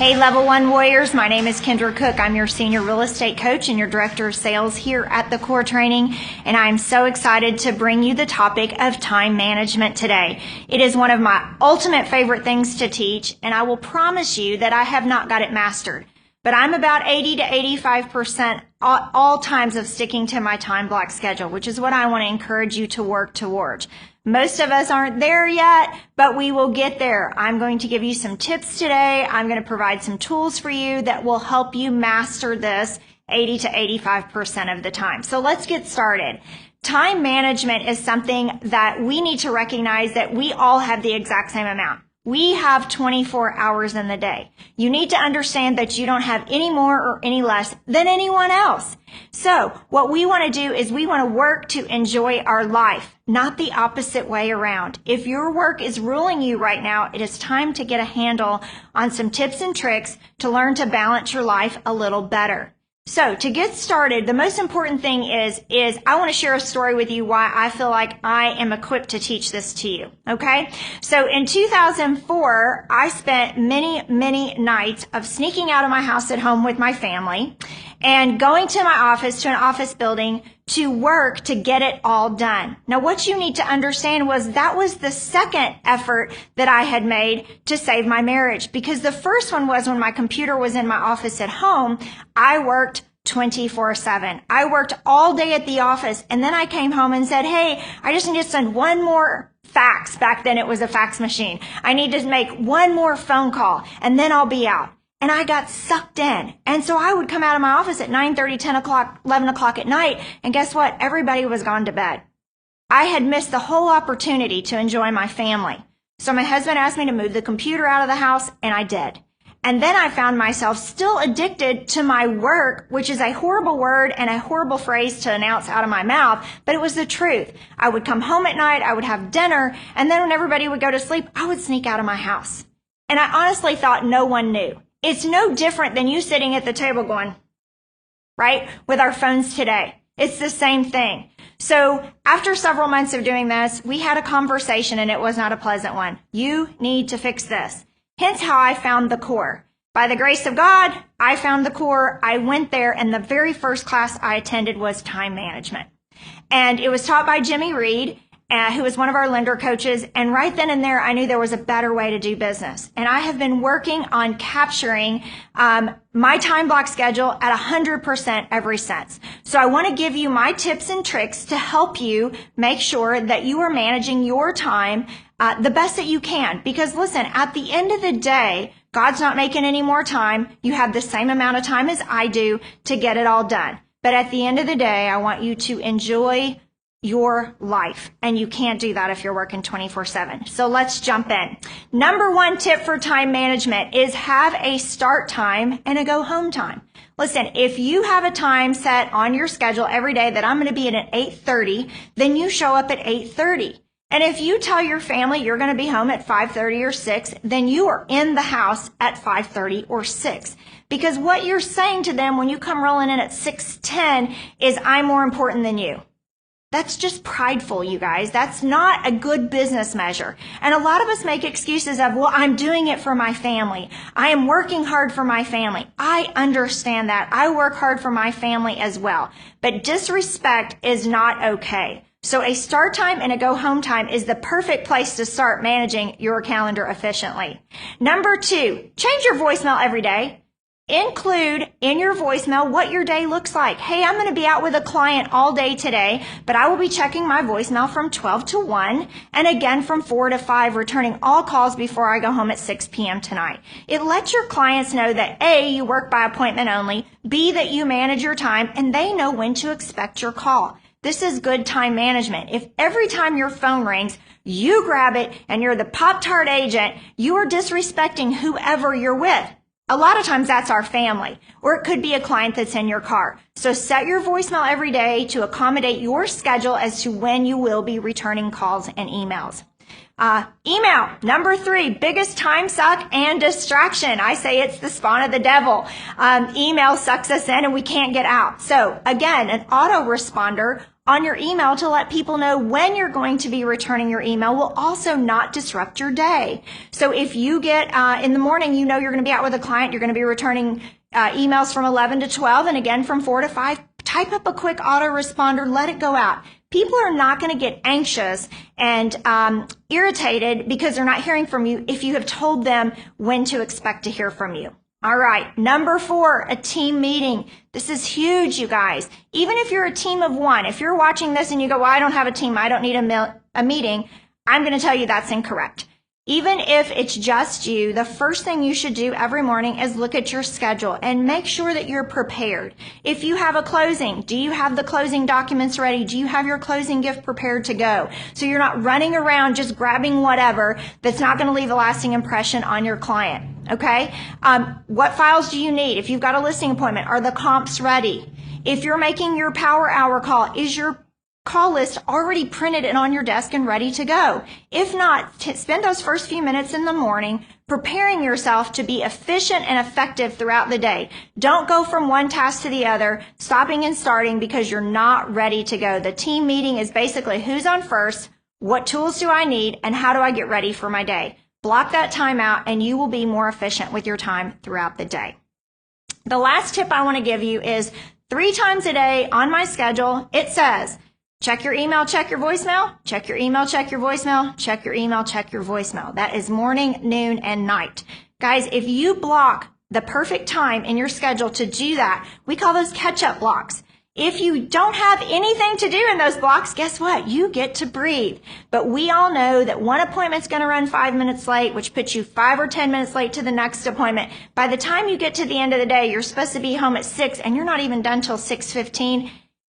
Hey, Level 1 Warriors, my name is Kendra Cook. I'm your Senior Real Estate Coach and your Director of Sales here at the Core Training, and I'm so excited to bring you the topic of time management today. It is one of my ultimate favorite things to teach, and I will promise you that I have not got it mastered. But I'm about 80 to 85% all times of sticking to my time block schedule, which is what I want to encourage you to work towards. Most of us aren't there yet, but we will get there. I'm going to give you some tips today. I'm going to provide some tools for you that will help you master this 80 to 85% of the time. So let's get started. Time management is something that we need to recognize that we all have the exact same amount. We have 24 hours in the day. You need to understand that you don't have any more or any less than anyone else. So what we want to do is we want to work to enjoy our life, not the opposite way around. If your work is ruling you right now, it is time to get a handle on some tips and tricks to learn to balance your life a little better. So to get started, the most important thing is I want to share a story with you why I feel like I am equipped to teach this to you. Okay. So in 2004, I spent many nights of sneaking out of my house at home with my family and going to my office, to an office building, to work to get it all done. Now, what you need to understand was that was the second effort that I had made to save my marriage, because the first one was when my computer was in my office at home, I worked 24/7. I worked all day at the office, and then I came home and said, hey, I just need to send one more fax. Back then it was a fax machine. I need to make one more phone call, and then I'll be out. And I got sucked in. And so I would come out of my office at 9:30, 10 o'clock, 11 o'clock at night. And guess what? Everybody was gone to bed. I had missed the whole opportunity to enjoy my family. So my husband asked me to move the computer out of the house, and I did. And then I found myself still addicted to my work, which is a horrible word and a horrible phrase to announce out of my mouth, but it was the truth. I would come home at night, I would have dinner, and then when everybody would go to sleep, I would sneak out of my house. And I honestly thought no one knew. It's no different than you sitting at the table going, right, with our phones today. It's the same thing. So after several months of doing this, we had a conversation, and it was not a pleasant one. You need to fix this. Hence how I found the Core. By the grace of God, I found the Core. I went there, and the very first class I attended was time management. And it was taught by Jimmy Reed, who was one of our lender coaches. And right then and there, I knew there was a better way to do business. And I have been working on capturing my time block schedule at 100% ever since. So I want to give you my tips and tricks to help you make sure that you are managing your time the best that you can. Because listen, at the end of the day, God's not making any more time. You have the same amount of time as I do to get it all done. But at the end of the day, I want you to enjoy your life. And you can't do that if you're working 24/7. So let's jump in. Number one tip for time management is have a start time and a go home time. Listen, if you have a time set on your schedule every day that I'm going to be in at 8:30, then you show up at 8:30. And if you tell your family you're going to be home at 5:30 or 6, then you are in the house at 5:30 or 6. Because what you're saying to them when you come rolling in at 6:10 is, I'm more important than you. That's just prideful, you guys. That's not a good business measure. And a lot of us make excuses of, well, I'm doing it for my family. I am working hard for my family. I understand that. I work hard for my family as well. But disrespect is not okay. So a start time and a go home time is the perfect place to start managing your calendar efficiently. Number two, change your voicemail every day. Include in your voicemail what your day looks like. Hey, I'm going to be out with a client all day today, but I will be checking my voicemail from 12 to 1 and again from 4 to 5, returning all calls before I go home at 6 p.m. tonight. It lets your clients know that A, you work by appointment only, B, that you manage your time, and they know when to expect your call. This is good time management. If every time your phone rings, you grab it and you're the Pop-Tart agent, you are disrespecting whoever you're with. A lot of times that's our family, or it could be a client that's in your car. So set your voicemail every day to accommodate your schedule as to when you will be returning calls and emails. Email, number 3, biggest time suck and distraction. I say it's the spawn of the devil. Email sucks us in and we can't get out. So again, an autoresponder on your email to let people know when you're going to be returning your email will also not disrupt your day. So if you get, in the morning, you know you're going to be out with a client, you're going to be returning emails from 11 to 12 and again from 4 to 5, type up a quick autoresponder, let it go out. People are not going to get anxious and irritated because they're not hearing from you if you have told them when to expect to hear from you. All right, number 4, a team meeting. This is huge, you guys. Even if you're a team of 1, if you're watching this and you go, well, I don't have a team, I don't need a meeting, I'm going to tell you that's incorrect. Even if it's just you, the first thing you should do every morning is look at your schedule and make sure that you're prepared. If you have a closing, do you have the closing documents ready? Do you have your closing gift prepared to go? So you're not running around just grabbing whatever that's not going to leave a lasting impression on your client. Okay? What files do you need? If you've got a listing appointment, are the comps ready? If you're making your power hour call, is your call list already printed and on your desk and ready to go? If not, spend those first few minutes in the morning preparing yourself to be efficient and effective throughout the day. Don't go from one task to the other, stopping and starting because you're not ready to go. The team meeting is basically who's on first, what tools do I need, and how do I get ready for my day? Block that time out and you will be more efficient with your time throughout the day. The last tip I want to give you is 3 times a day on my schedule, it says, check your email, check your voicemail, check your email, check your voicemail, check your email, check your voicemail. That is morning, noon, and night. Guys, if you block the perfect time in your schedule to do that, we call those catch-up blocks. If you don't have anything to do in those blocks, guess what? You get to breathe. But we all know that one appointment's going to run 5 minutes late, which puts you 5 or 10 minutes late to the next appointment. By the time you get to the end of the day, you're supposed to be home at 6 and you're not even done till 6:15.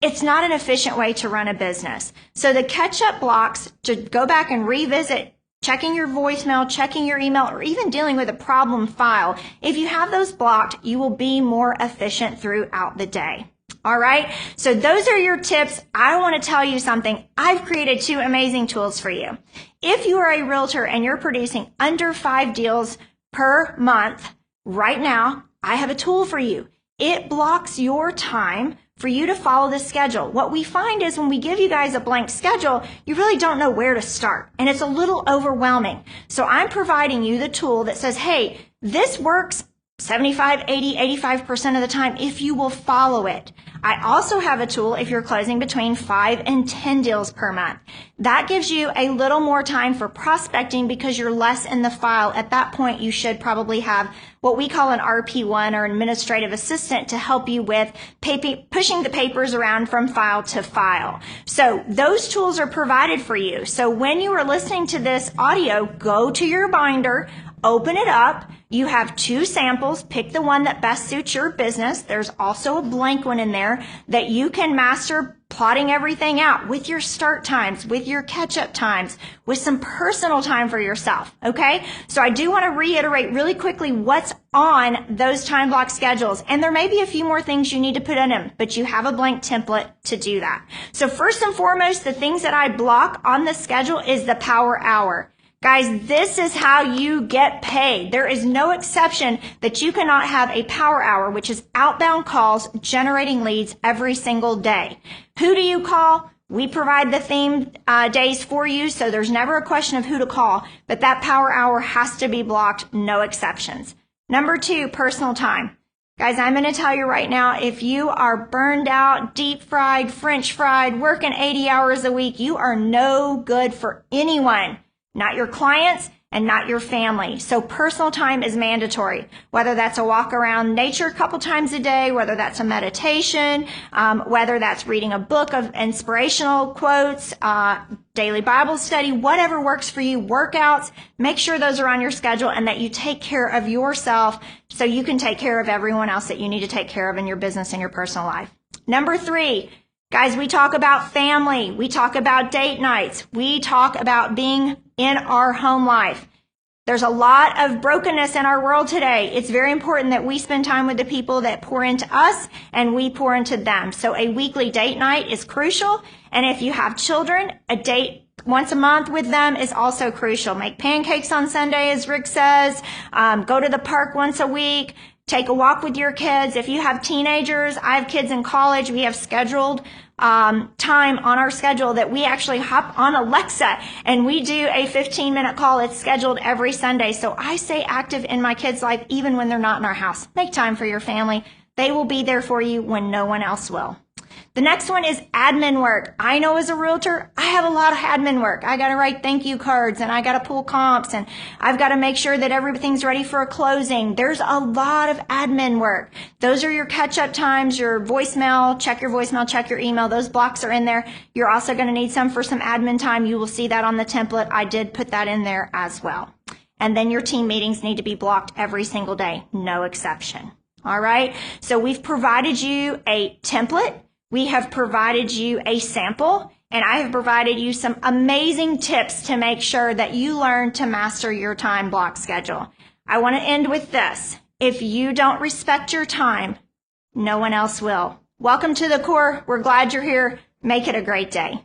It's not an efficient way to run a business. So the catch-up blocks, to go back and revisit checking your voicemail, checking your email, or even dealing with a problem file, if you have those blocked, you will be more efficient throughout the day. All right, so those are your tips. I want to tell you something. I've created 2 amazing tools for you. If you are a realtor and you're producing under 5 deals per month, right now, I have a tool for you. It blocks your time for you to follow the schedule. What we find is when we give you guys a blank schedule, you really don't know where to start, and it's a little overwhelming. So I'm providing you the tool that says, hey, this works 75, 80, 85% of the time if you will follow it. I also have a tool if you're closing between 5 and 10 deals per month. That gives you a little more time for prospecting because you're less in the file. At that point, you should probably have what we call an RP1 or administrative assistant to help you with pushing the papers around from file to file. So those tools are provided for you. So when you are listening to this audio, go to your binder, open it up. You have 2 samples. Pick the one that best suits your business. There's also a blank one in there that you can master plotting everything out with your start times, with your catch-up times, with some personal time for yourself, okay? So I do want to reiterate really quickly what's on those time block schedules. And there may be a few more things you need to put in them, but you have a blank template to do that. So first and foremost, the things that I block on the schedule is the power hour. Guys, this is how you get paid. There is no exception that you cannot have a power hour, which is outbound calls generating leads every single day. Who do you call? We provide the themed days for you, so there's never a question of who to call, but that power hour has to be blocked, no exceptions. Number 2, personal time. Guys, I'm going to tell you right now, if you are burned out, deep fried, French fried, working 80 hours a week, you are no good for anyone. Not your clients and not your family. So personal time is mandatory, whether that's a walk around nature a couple times a day, whether that's a meditation, whether that's reading a book of inspirational quotes, daily Bible study, whatever works for you, workouts, make sure those are on your schedule and that you take care of yourself so you can take care of everyone else that you need to take care of in your business and your personal life. Number 3, guys, we talk about family. We talk about date nights. We talk about being in our home life. There's a lot of brokenness in our world today. It's very important that we spend time with the people that pour into us and we pour into them. So a weekly date night is crucial. And if you have children, a date once a month with them is also crucial. Make pancakes on Sunday, as Rick says. Go to the park once a week. Take a walk with your kids. If you have teenagers, I have kids in college. We have scheduled time on our schedule that we actually hop on Alexa and we do a 15-minute call. It's scheduled every Sunday. So I stay active in my kids' life even when they're not in our house. Make time for your family. They will be there for you when no one else will. The next one is admin work. I know as a realtor, I have a lot of admin work. I got to write thank you cards and I got to pull comps and I've got to make sure that everything's ready for a closing. There's a lot of admin work. Those are your catch-up times, your voicemail, check your email. Those blocks are in there. You're also going to need some for some admin time. You will see that on the template. I did put that in there as well. And then your team meetings need to be blocked every single day, no exception. All right. So we've provided you a template. We have provided you a sample, and I have provided you some amazing tips to make sure that you learn to master your time block schedule. I want to end with this. If you don't respect your time, no one else will. Welcome to the Core. We're glad you're here. Make it a great day.